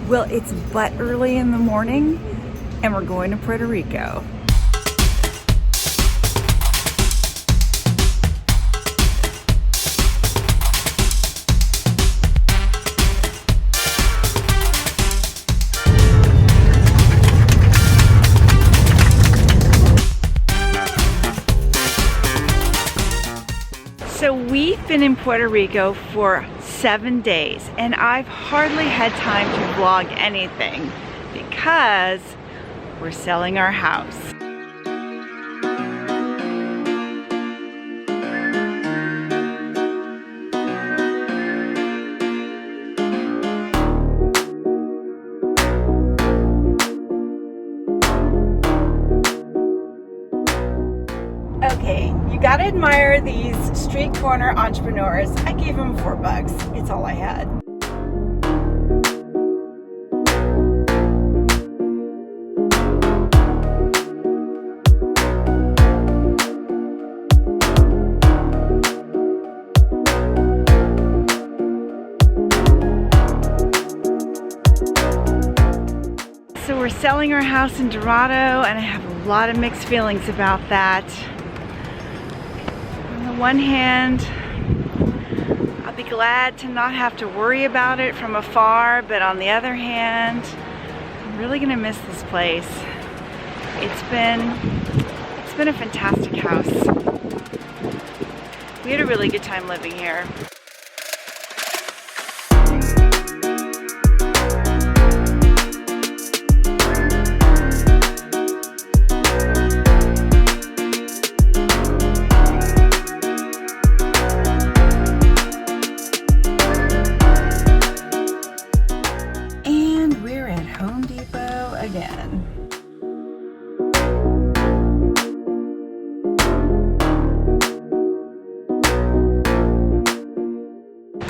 Well, it's but early in the morning and we're going to Puerto Rico. So we've been in Puerto Rico for 7 days and I've hardly had time to vlog anything because we're selling our house. Okay, you gotta admire these street corner entrepreneurs. I gave them $4. It's all I had. So we're selling our house in Dorado and I have a lot of mixed feelings about that. On the one hand, I'll be glad to not have to worry about it from afar, but on the other hand, I'm really gonna miss this place. It's been a fantastic house. We had a really good time living here. Again.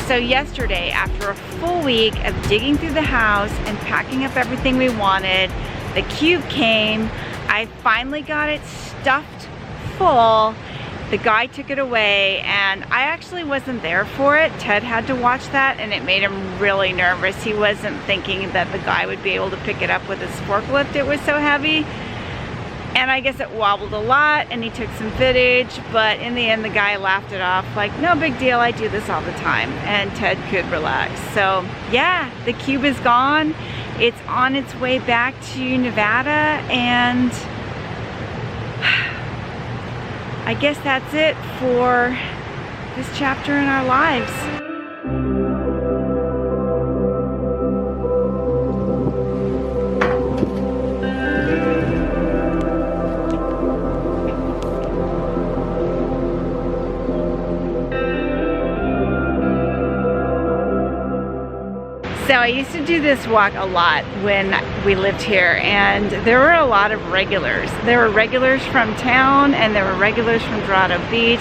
So yesterday, after a full week of digging through the house and packing up everything we wanted, the cube came. I finally got it stuffed full. The guy took it away and I actually wasn't there for it. Ted had to watch that and it made him really nervous. He wasn't thinking that the guy would be able to pick it up with his forklift. It was so heavy. And I guess it wobbled a lot and he took some footage, but in the end the guy laughed it off like, no big deal, I do this all the time. And Ted could relax. So yeah, the cube is gone. It's on its way back to Nevada and I guess that's it for this chapter in our lives. So I used to do this walk a lot when we lived here and there were a lot of regulars. There were regulars from town and there were regulars from Dorado Beach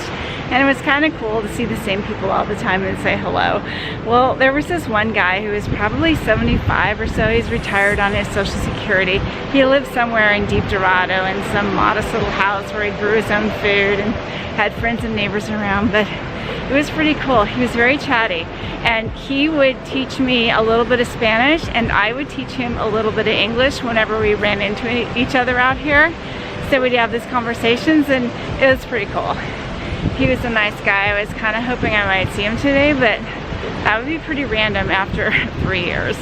and it was kind of cool to see the same people all the time and say hello. Well, there was this one guy who was probably 75 or so. He's retired on his Social Security. He lived somewhere in deep Dorado in some modest little house where he grew his own food and had friends and neighbors around, but it was pretty cool. He was very chatty and he would teach me a little bit of Spanish and I would teach him a little bit of English whenever we ran into each other out here. So we'd have these conversations and it was pretty cool. He was a nice guy. I was kind of hoping I might see him today, but that would be pretty random after 3 years.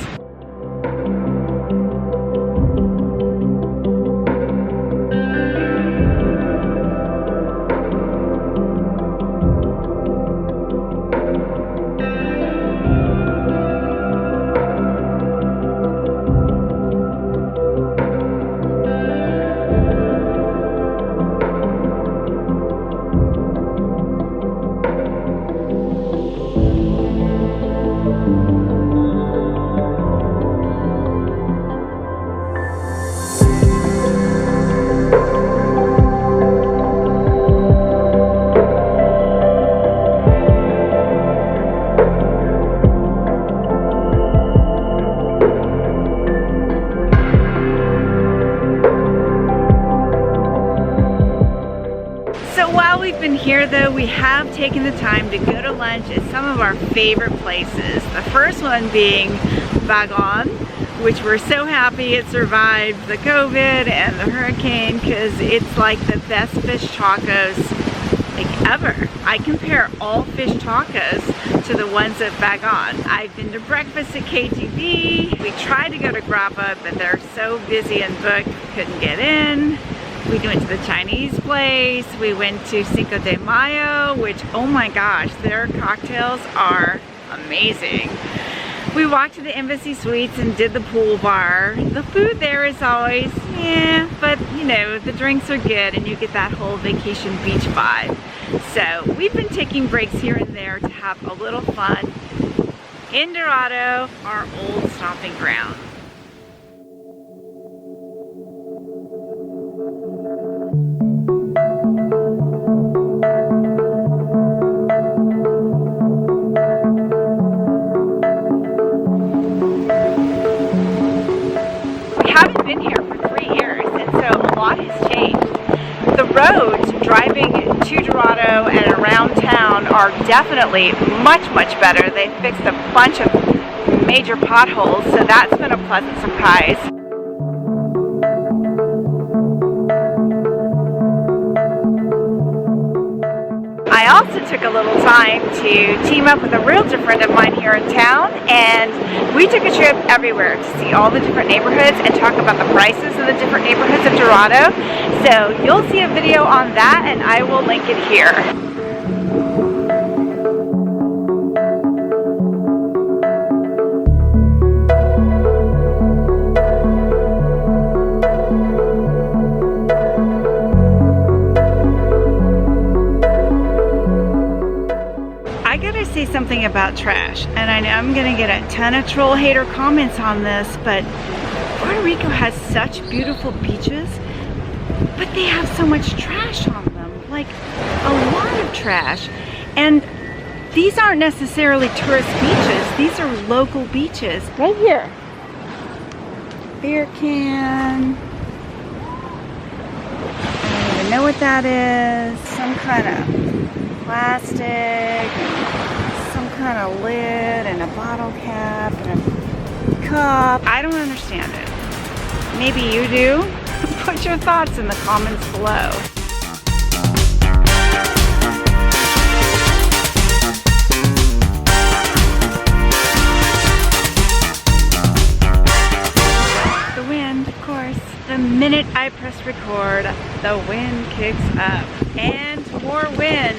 been here though, we have taken the time to go to lunch at some of our favorite places. The first one being Wagon, which we're so happy it survived the COVID and the hurricane, because it's like the best fish tacos like ever. I compare all fish tacos to the ones at Bagon. I've been to breakfast at KTV. We tried to go to Grappa, but they're so busy and booked, couldn't get in. We went to the Chinese place. We went to Cinco de Mayo, which, oh my gosh, their cocktails are amazing. We walked to the Embassy Suites and did the pool bar. The food there is always, yeah, but you know, the drinks are good and you get that whole vacation beach vibe. So we've been taking breaks here and there to have a little fun in Dorado, our old stomping ground. Been here for 3 years, and so a lot has changed. The roads driving to Dorado and around town are definitely much better. They fixed a bunch of major potholes, so that's been a pleasant surprise. I also took a little time to team up with a realtor friend of mine here in town, and we took a trip everywhere to see all the different neighborhoods and talk about the prices of the different neighborhoods of Dorado. So you'll see a video on that, and I will link it here. Say something about trash, and I know I'm gonna get a ton of troll hater comments on this, but Puerto Rico has such beautiful beaches, but they have so much trash on them, like a lot of trash. And these aren't necessarily tourist beaches, these are local beaches. Right here, beer can, I don't even know what that is, some kind of plastic, some kind of lid and a bottle cap and a cup. I don't understand it. Maybe you do? Put your thoughts in the comments below. The wind, of course. The minute I press record, the wind kicks up. And more wind.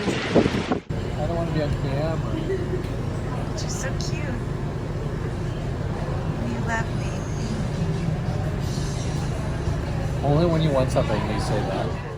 I don't want to be on camera. You're so cute. You love me. Only when you want something you say that.